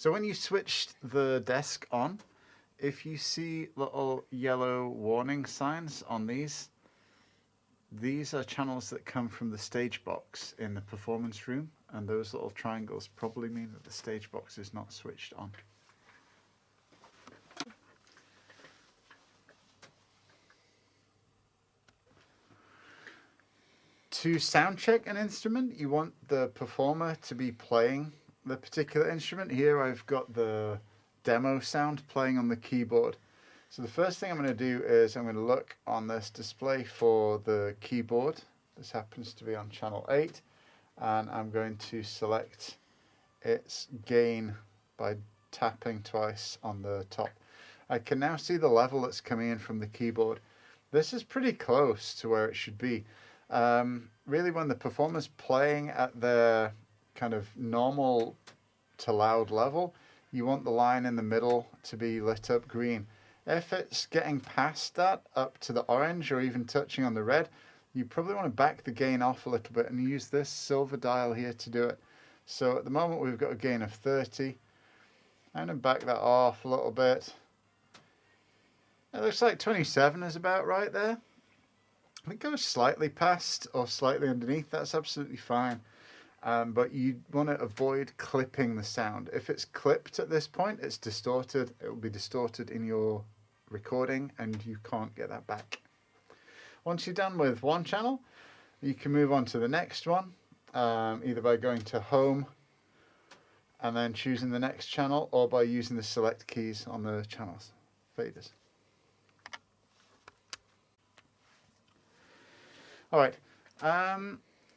So when you switched the desk on, if you see little yellow warning signs on these are channels that come from the stage box in the performance room, and those little triangles probably mean that the stage box is not switched on. To sound check an instrument, you want the performer to be playing the particular instrument. Here I've got the demo sound playing on the keyboard. So the first thing I'm going to do is I'm going to look on this display for the keyboard. This happens to be on channel 8, and I'm going to select its gain by tapping twice on the top. I can now see the level that's coming in from the keyboard. This is pretty close to where it should be. Really, when the performer's playing at their kind of normal to loud level, you want the line in the middle to be lit up green. If it's getting past that up to the orange or even touching on the red, you probably want to back the gain off a little bit and use this silver dial here to do it. So at the moment we've got a gain of 30. I'm going to back that off a little bit. It looks like 27 is about right there. If it goes slightly past or slightly underneath, that's absolutely fine. But you want to avoid clipping the sound. If it's clipped at this point, it's distorted. It will be distorted in your recording and you can't get that back. Once you're done with one channel, you can move on to the next one, either by going to Home and then choosing the next channel, or by using the select keys on the channels faders. Alright,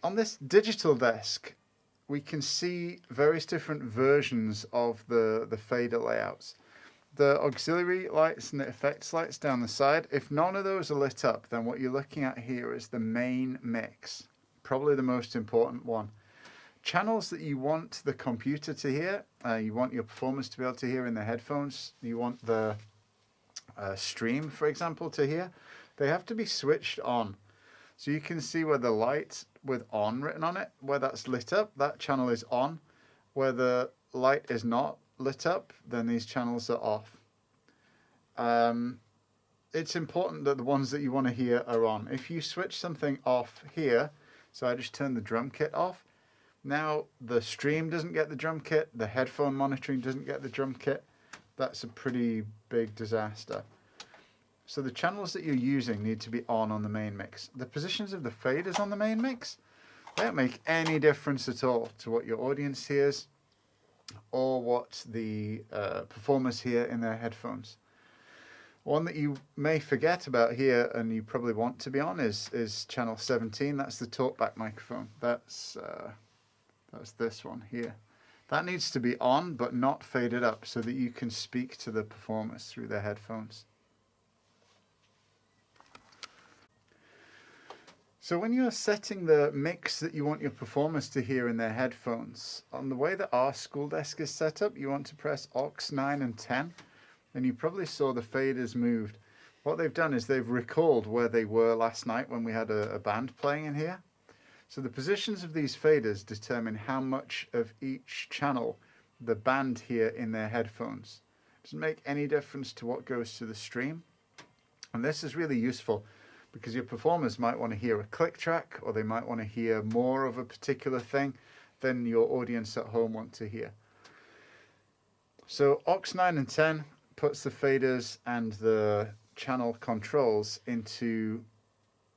on this digital desk we can see various different versions of the fader layouts. The auxiliary lights and the effects lights down the side, if none of those are lit up, then what you're looking at here is the main mix, probably the most important one. Channels that you want the computer to hear, you want your performers to be able to hear in their headphones, you want the stream, for example, to hear, they have to be switched on. So you can see where the light with on written on it, where that's lit up, that channel is on. Where the light is not lit up, then these channels are off. It's important that the ones that you want to hear are on. If you switch something off here, so I just turn the drum kit off, now the stream doesn't get the drum kit, the headphone monitoring doesn't get the drum kit. That's a pretty big disaster. So the channels that you're using need to be on the main mix. The positions of the faders on the main mix, they don't make any difference at all to what your audience hears or what the performers hear in their headphones. One that you may forget about here and you probably want to be on is channel 17. That's the talkback microphone. That's this one here. That needs to be on but not faded up so that you can speak to the performers through their headphones. So when you're setting the mix that you want your performers to hear in their headphones, on the way that our school desk is set up, you want to press aux 9 and 10, and you probably saw the faders moved. What they've done is they've recalled where they were last night when we had a band playing in here. So the positions of these faders determine how much of each channel the band hear in their headphones. It doesn't make any difference to what goes to the stream. And this is really useful because your performers might want to hear a click track, or they might want to hear more of a particular thing than your audience at home want to hear. So aux 9 and 10 puts the faders and the channel controls into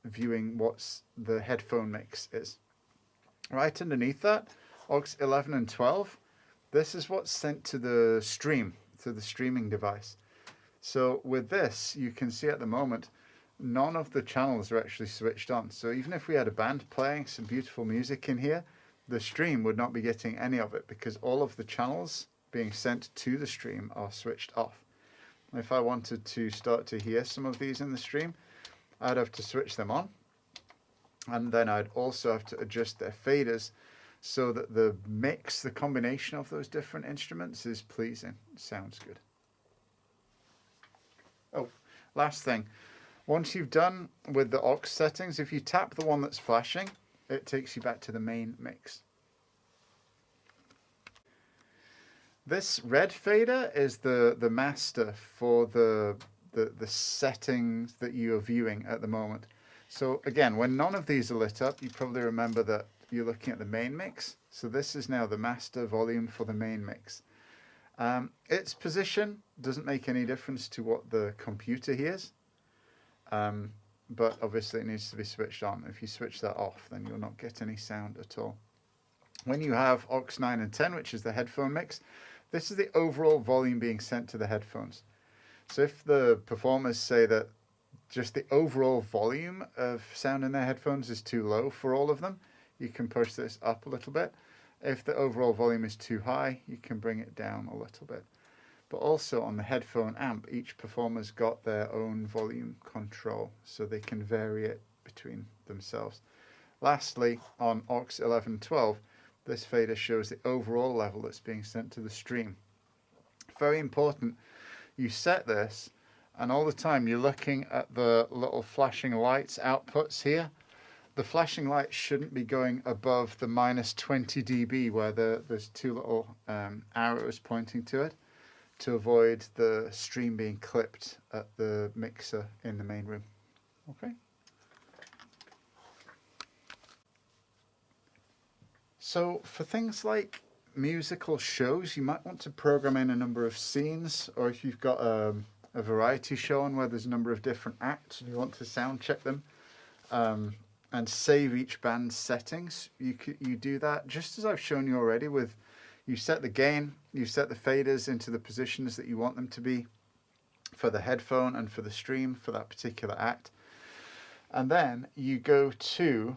viewing what the headphone mix is. Right underneath that, aux 11 and 12, this is what's sent to the stream, to the streaming device. So with this, you can see at the moment, none of the channels are actually switched on. So even if we had a band playing some beautiful music in here, the stream would not be getting any of it because all of the channels being sent to the stream are switched off. If I wanted to start to hear some of these in the stream, I'd have to switch them on, and then I'd also have to adjust their faders so that the mix, the combination of those different instruments is pleasing. It sounds good. Oh, last thing. Once you've done with the aux settings, if you tap the one that's flashing, it takes you back to the main mix. This red fader is the master for the settings that you are viewing at the moment. So again, when none of these are lit up, you probably remember that you're looking at the main mix. So this is now the master volume for the main mix. Its position doesn't make any difference to what the computer hears, but obviously it needs to be switched on. If you switch that off, then you'll not get any sound at all. When you have aux 9 and 10, which is the headphone mix, this is the overall volume being sent to the headphones. So if the performers say that just the overall volume of sound in their headphones is too low for all of them, you can push this up a little bit. If the overall volume is too high, you can bring it down a little bit. But also on the headphone amp, each performer's got their own volume control, so they can vary it between themselves. Lastly, on aux 1112, this fader shows the overall level that's being sent to the stream. Very important, you set this, and all the time you're looking at the little flashing lights outputs here. The flashing light shouldn't be going above the minus 20 dB where there's two little arrows pointing to it, to avoid the stream being clipped at the mixer in the main room. Okay. So for things like musical shows, you might want to program in a number of scenes, or if you've got a variety show on where there's a number of different acts and you want to sound check them, and save each band's settings, you do that just as I've shown you already. With you set the gain, you set the faders into the positions that you want them to be for the headphone and for the stream for that particular act, and then you go to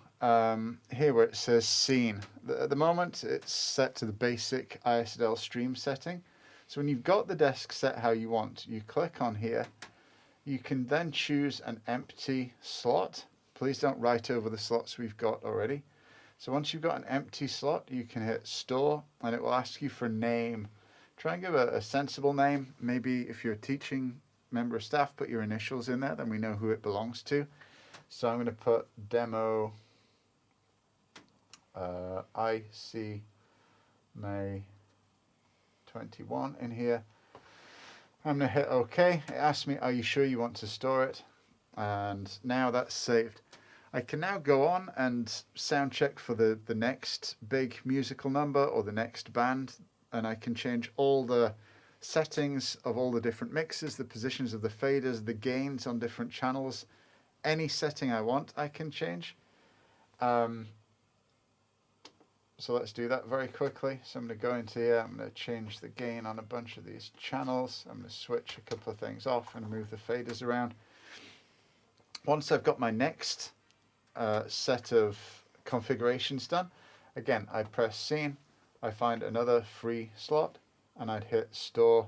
here where it says scene. At the moment it's set to the basic ISDL stream setting. So when you've got the desk set how you want, you click on here. You can then choose an empty slot. Please don't write over the slots we've got already. So once you've got an empty slot, you can hit store and it will ask you for a name. Try and give a sensible name. Maybe if you're a teaching member of staff, put your initials in there, then we know who it belongs to. So I'm going to put demo IC May 21 in here. I'm going to hit OK. It asks me, are you sure you want to store it? And now that's saved. I can now go on and sound check for the next big musical number or the next band, and I can change all the settings of all the different mixes, the positions of the faders, the gains on different channels. Any setting I want I can change. So let's do that very quickly. So I'm going to go into here, I'm going to change the gain on a bunch of these channels. I'm going to switch a couple of things off and move the faders around. Once I've got my next set of configurations done, again I press scene, I find another free slot and I'd hit store,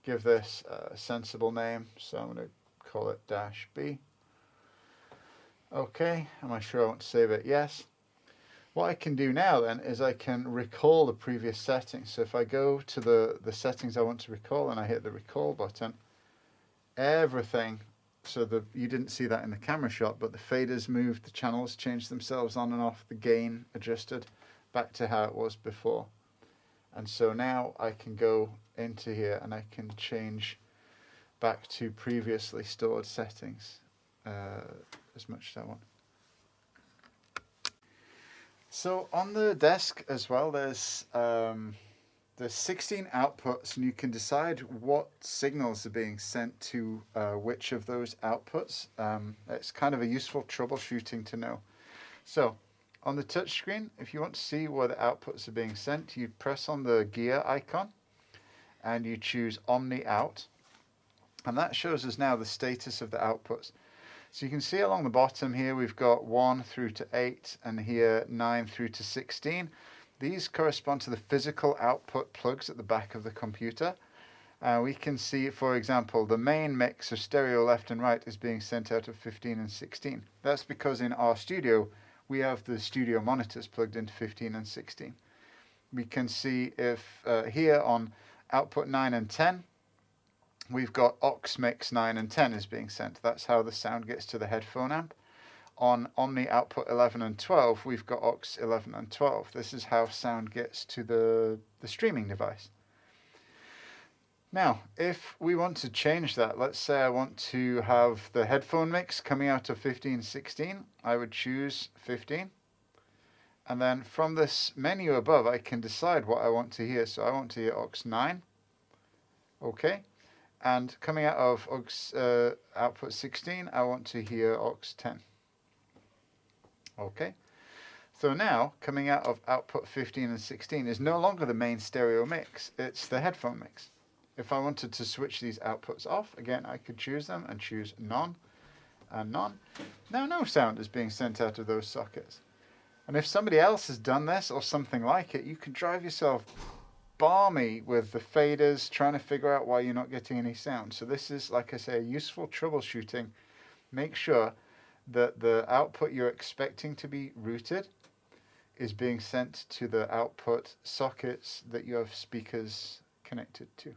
give this a sensible name, so I'm going to call it -B. Okay, am I sure I want to save it? Yes. What I can do now then is I can recall the previous settings. So if I go to the settings I want to recall and I hit the recall button, everything, so you didn't see that in the camera shot, but the faders moved, the channels changed themselves on and off, the gain adjusted back to how it was before. And so now I can go into here and I can change back to previously stored settings as much as I want. So on the desk as well, there's 16 outputs, and you can decide what signals are being sent to which of those outputs. It's kind of a useful troubleshooting to know. So on the touch screen, if you want to see where the outputs are being sent, you press on the gear icon and you choose Omni Out, and that shows us now the status of the outputs. So you can see along the bottom here we've got 1 through to 8 and here 9 through to 16. These correspond to the physical output plugs at the back of the computer. We can see, for example, the main mix of stereo left and right is being sent out of 15 and 16. That's because in our studio we have the studio monitors plugged into 15 and 16. We can see if here on output 9 and 10 we've got aux mix 9 and 10 is being sent. That's how the sound gets to the headphone amp. On Omni output 11 and 12, we've got aux 11 and 12. This is how sound gets to the streaming device. Now, if we want to change that, let's say I want to have the headphone mix coming out of 1516, I would choose 15. And then from this menu above, I can decide what I want to hear. So I want to hear aux 9. Okay. And coming out of output 16, I want to hear aux 10. Okay. So now, coming out of output 15 and 16 is no longer the main stereo mix, it's the headphone mix. If I wanted to switch these outputs off, again, I could choose them and choose none and none. Now no sound is being sent out of those sockets. And if somebody else has done this or something like it, you can drive yourself balmy with the faders, trying to figure out why you're not getting any sound. So this is, like I say, useful troubleshooting. Make sure that the output you're expecting to be routed is being sent to the output sockets that you have speakers connected to.